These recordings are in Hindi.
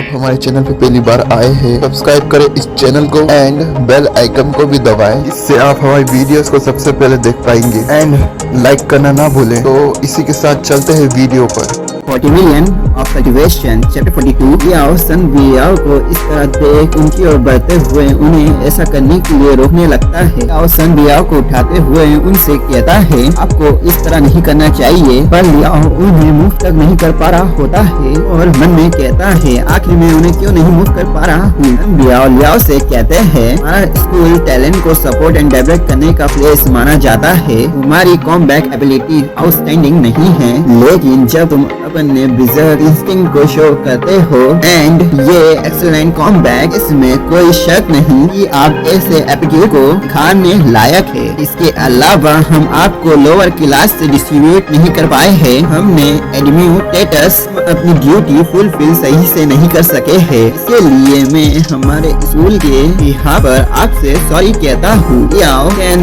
आप हमारे चैनल पे पहली बार आए हैं, सब्सक्राइब करें इस चैनल को एंड बेल आइकन को भी दबाएं। इससे आप हमारी वीडियोस को सबसे पहले देख पाएंगे एंड लाइक करना ना भूलें। तो इसी के साथ चलते हैं वीडियो पर। 40 million of cultivation चैप्टर 42। लियाओ सन बियाओ को इस तरह देख उनकी ओर बढ़ते हुए उन्हें ऐसा करने के लिए रोकने लगता है। लियाओ सन बियाओ को उठाते हुए उनसे कहता है आपको इस तरह नहीं करना चाहिए, पर लियाओ उन्हें मूव तक नहीं कर पा रहा होता है और मन में कहता है आखिर में उन्हें क्यों नहीं मूव कर पा रहा हूँ। बियाओ लियाओ से कहते हैं हमारा स्कूल टैलेंट को सपोर्ट एंड डेवलप करने का प्लेस माना जाता है। तुम्हारी कॉम्बैट एबिलिटी आउटस्टैंडिंग नहीं है, लेकिन जब तुम अपने बिजर्ड इंस्टिंक्ट को शो करते हो एंड ये एक्सीलेंट कॉम्बैट, इसमें कोई शक नहीं कि आप ऐसे एप्टीट्यूड को खाने लायक है। इसके अलावा हम आपको लोअर क्लास से डिस्ट्रीब्यूट नहीं कर पाए हैं। हमने एडमिनिस्ट्रेटर्स अपनी ड्यूटी फुलफिल सही से नहीं कर सके हैं, इसलिए मैं हमारे स्कूल के यहाँ पर आपसे सॉरी कहता हूँ।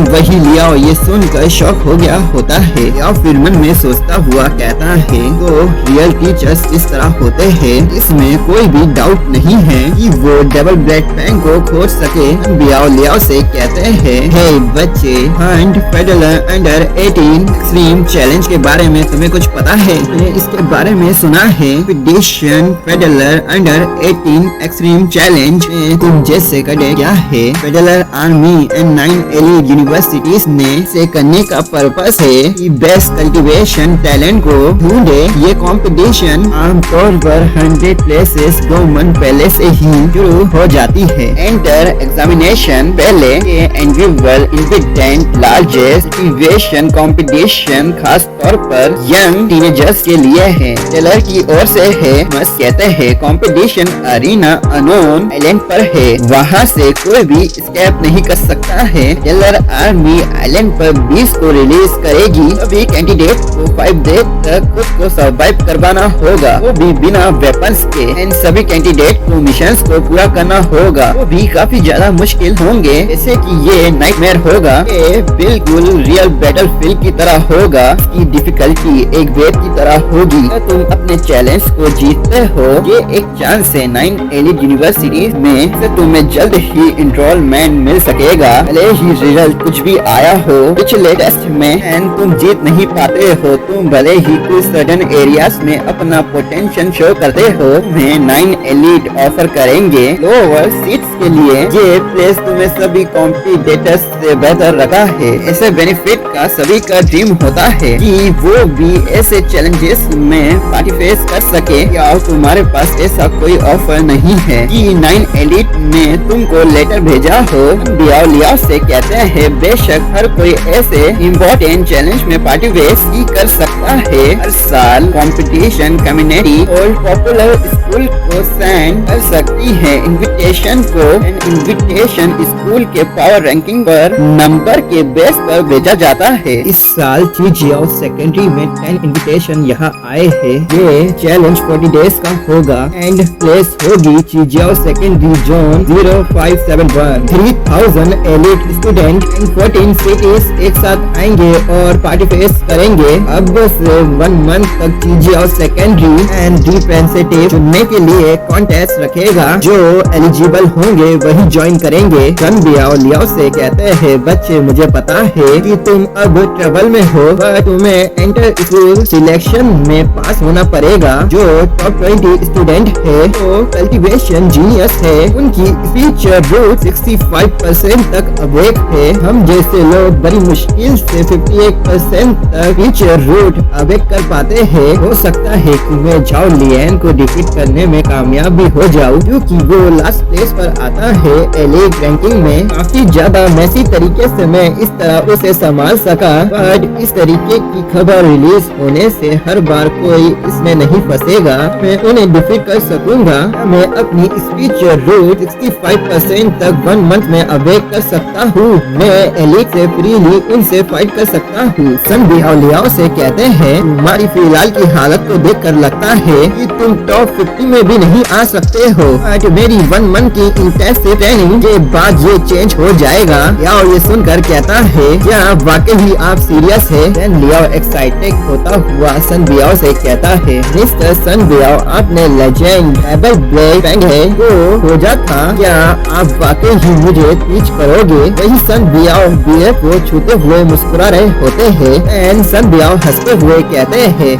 वही लियाओ ये सुनकर शॉक हो गया होता है। या फिर मन में सोचता हुआ कहता है तो रियल टीचर्स इस तरह होते हैं, इसमें कोई भी डाउट नहीं है कि वो डबल ब्लड पैंग को खोज सके। बियाओ लियाओ से कहते हैं हे बच्चे, Hunt Federer under 18 extreme challenge के बारे में तुम्हें कुछ पता है? मैंने इसके बारे में सुना है। Expedition Federer under 18 extreme challenge में तुम जैसे करे क्या है? Federer army and 9 elite universities ने से करने का पर्पस है कि बेस्ट कल्टीवेशन टैलेंट को ढूंढे। ये कंपटीशन आमतौर पर 100 प्लेसेस 2 मंथ पहले से ही शुरू हो जाती है। एंटर एग्जामिनेशन पहले individual independent largest cultivation competition खास तौर पर यंग टीनेजर्स के लिए है। टेलर की ओर से है। बस कहते हैं कंपटीशन अरीना अनोन आइलैंड पर है, वहाँ से कोई भी स्केप नहीं कर सकता है। टेलर आर्मी आइलैंड पर 20 को रिलीज करेगी। सभी कैंडिडेट को 5 डेज तक खुद को सर्वाइव करवाना होगा, वो भी बिना वेपन्स के। एंड सभी कैंडिडेट को मिशंस को पूरा करना होगा, वो भी काफी ज्यादा मुश्किल होंगे, जैसे कि ये नाइटमेयर होगा। ये बिल्कुल रियल बैटलफील्ड की तरह होगा। इसकी डिफिकल्टी एक वेब की तरह होगी। तुम अपने चैलेंज को जीतते हो, ये एक चांस है 9 एलिट यूनिवर्सिटीज में से तुम्हें जल्द ही एनरोलमेंट मिल सकेगा, भले ही रिजल्ट कुछ भी आया हो। पिछले टेस्ट में एंड तुम जीत नहीं पाते हो, तुम भले ही कुछ सडन एरियाज में अपना पोटेंशियल शो करते हो, तुम्हें 9 एलिट ऑफर करेंगे। लोअर सीट्स के लिए ये प्लेस तुम्हें सभी कॉम्पिटिटर्स से बेहतर रखा है। ऐसे बेनिफिट का सभी का ड्रीम होता है कि वो भी ऐसे चैलेंजेस में पार्टिसिपेट कर सके। या तुम्हारे पास ऐसा कोई ऑफर नहीं है कि 9 एलिट ने तुमको लेटर भेजा हो। बियाओ लियाओ से कहते हैं बेशक हर कोई ऐसे इम्पोर्टेंट चैलेंज में पार्टिसिपेट ही कर सकता है। हर साल कंपटीशन कम्युनिटी और पॉपुलर स्कूल को सेंड कर सकती है इनविटेशन को। इनविटेशन स्कूल के पावर रैंकिंग पर नंबर के बेस पर भेजा जाता है। इस साल चीजियाओ सेकेंडरी में 10 इनविटेशन यहाँ आए हैं। ये चैलेंज 40 डेज का होगा एंड प्लेस होगी चीजियाओ secondary zone 0571। 3000 elite student and 14 cities एक साथ आएंगे और पार्टिसिपेट करेंगे। अब से 1 मंथ तक चीजियाओ सेकेंडरी एंड रिप्रेजेंटेटिव चुनने के लिए कॉन्टेस्ट रखेगा। जो एलिजिबल होंगे वही ज्वाइन करेंगे। बियाओ लियाओ से कहते हैं बच्चे मुझे पता है कि तुम अब ट्रबल में हो, पर तुम्हें इंटर स्कूल सिलेक्शन में पास होना पड़ेगा। जो टॉप 20 स्टूडेंट है तो कल्टीवेशन जीनियस है, उनकी फीचर रूट 65% तक अवेक है। हम जैसे लोग बड़ी मुश्किल से 58% तक फीचर रूट अवेक कर पाते हैं। हो सकता है कि मैं जाओ लियन को डिफीट करने में कामयाब भी हो जाऊं, क्योंकि वो लास्ट प्लेस पर आता है एलिट रैंकिंग में। काफी ज्यादा मैसी तरीके से मैं इस तरह उसे संभाल सका, बट इस तरीके की खबर रिलीज होने से हर बार कोई इसमें नहीं फंसेगा। मैं उन्हें डिफीट कर सकूंगा। मैं अपनी स्पीच रूट 65% तक 1 मंथ में अवेक कर सकता हूँ। मैं एलिट से फ्रीली उनसे फाइट कर सकता हूँ। सन बियाओ लियाओ से कहते हैं तुम्हारी फिलहाल की हालत को देखकर लगता है कि तुम टॉप 50 में भी नहीं आ सकते हो। बट मेरी 1 मंथ की इंटेंसिव ट्रेनिंग के बाद ये चेंज हो जाएगा। लियाओ ये सुनकर कहता है, क्या वाकई ही आप सीरियस है? देन लियाओ एक्साइटेड होता हुआ सन बियाओ से कहता है, मिस्टर सन बियाओ, आपने लेजेंड एबल ब्लेड फेंगे को खोजा था, क्या आप वाकई ही मुझे टीच करोगे? वही सन बियाओ बियर को छूते हुए मुस्कुरा रहे होते हैं एंड सन बियाओ हंसते हुए कहते हैं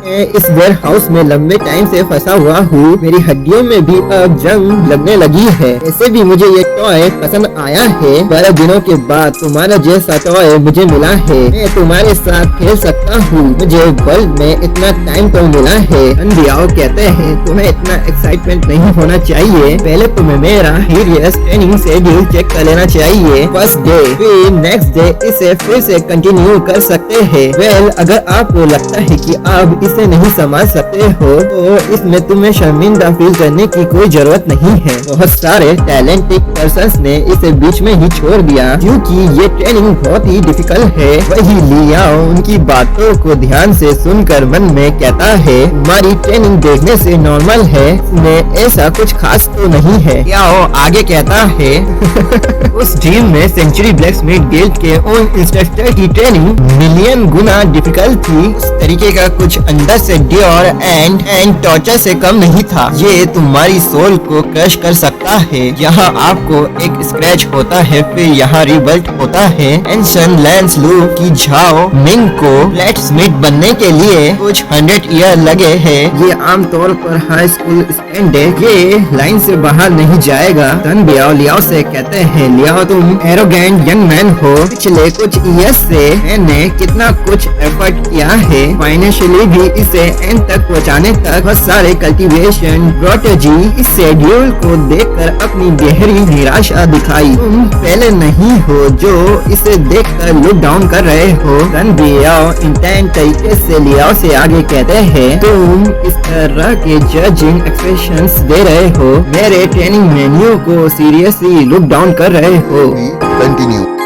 इस वेयर हाउस में लंबे टाइम से फंसा हुआ हूँ, मेरी हड्डियों में भी अब जंग लगने लगी है। ऐसे भी मुझे ये टॉय पसंद आया है, 12 दिनों के बाद तुम्हारा जैसा टॉय मुझे मिला है, मैं तुम्हारे साथ खेल सकता हूँ, मुझे वर्ल्ड में इतना टाइम तो मिला है। सन बियाओ कहते हैं, तुम्हें इतना एक्साइटमेंट नहीं होना चाहिए, पहले तुम्हें मेरा सीरियस ट्रेनिंग शेड्यूल चेक कर लेना चाहिए। फर्स्ट डे फिर नेक्स्ट डे इसे फिर से कंटिन्यू कर सकते हैं। वेल, अगर आपको लगता है कि आप इसे नहीं समझ सकते हो तो इसमें तुम्हें शर्मिंदा फील करने की कोई जरूरत नहीं है। बहुत सारे टैलेंटेड पर्संस ने इसे बीच में ही छोड़ दिया क्योंकि ये ट्रेनिंग बहुत ही डिफिकल्ट है। वही लियाओ उनकी बातों को ध्यान से सुनकर मन में कहता है, हमारी ट्रेनिंग देखने से नॉर्मल है, इसमें ऐसा कुछ खास तो नहीं है। लियाओ आगे कहता है उस टीम में सेंचुरी ब्लैकस्मिथ गिल्ड के उन इंस्ट्रक्टर की ट्रेनिंग मिलियन गुना डिफिकल्ट थी। उस तरीके का कुछ अंदर से ड्योर एंड टॉर्चर से कम नहीं था। ये तुम्हारी सोल को क्रश कर सकता है। यहाँ आपको एक स्क्रैच होता है, फिर यहाँ रिबल्ट होता है। एंशन लैंस लू की झाओ मिंग को ब्लैकस्मिथ बनने के लिए कुछ 100 ईयर लगे हैं। ये आमतौर पर हाई स्कूल स्टैंडर्ड ये लाइन से बाहर नहीं जाएगा। सन बियाओ लियाओ से कहते हैं, लियाओ तुम एरोगेंट यंग मैन हो, पिछले कुछ ईयर्स से मैंने कितना कुछ एफर्ट किया है, फाइनेंशियली भी इसे एंड तक पहुंचाने तक बहुत सारे कल्टीवेशन स्ट्रैटेजी। इस शेड्यूल को देखकर अपनी गहरी निराशा दिखाई। तुम पहले नहीं हो जो इसे देखकर लुक डाउन कर रहे हो। सन बियाओ इंटेंट तरीके से लियाओ से आगे कहते हैं, तुम इस तरह के जजिंग एक्सप्रेशंस दे रहे हो, मेरे ट्रेनिंग मेन्यू को सीरियसली लुक डाउन कर रहे हो। कंटिन्यू।